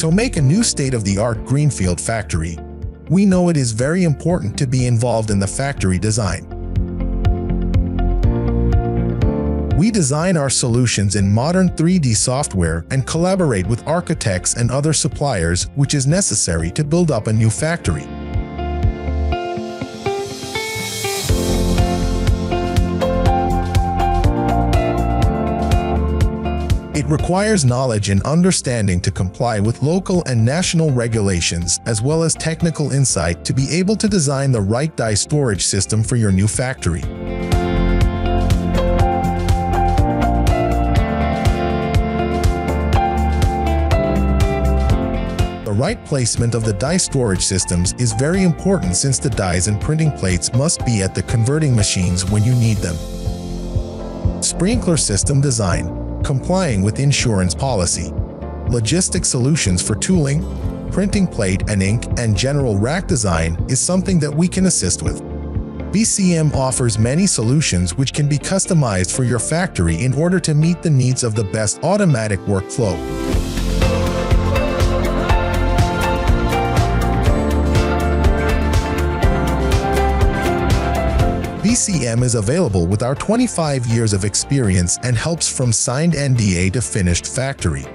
To make a new state-of-the-art greenfield factory, we know it is very important to be involved in the factory design. We design our solutions in modern 3D software and collaborate with architects and other suppliers, which is necessary to build up a new factory. It requires knowledge and understanding to comply with local and national regulations, as well as technical insight to be able to design the right die storage system for your new factory. The right placement of the die storage systems is very important, since the dies and printing plates must be at the converting machines when you need them. Sprinkler system design. Complying with insurance policy. Logistic solutions for tooling, printing plate and ink, and general rack design is something that we can assist with. BCM offers many solutions which can be customized for your factory in order to meet the needs of the best automatic workflow. BCM is available with our 25 years of experience and helps from signed NDA to finished factory.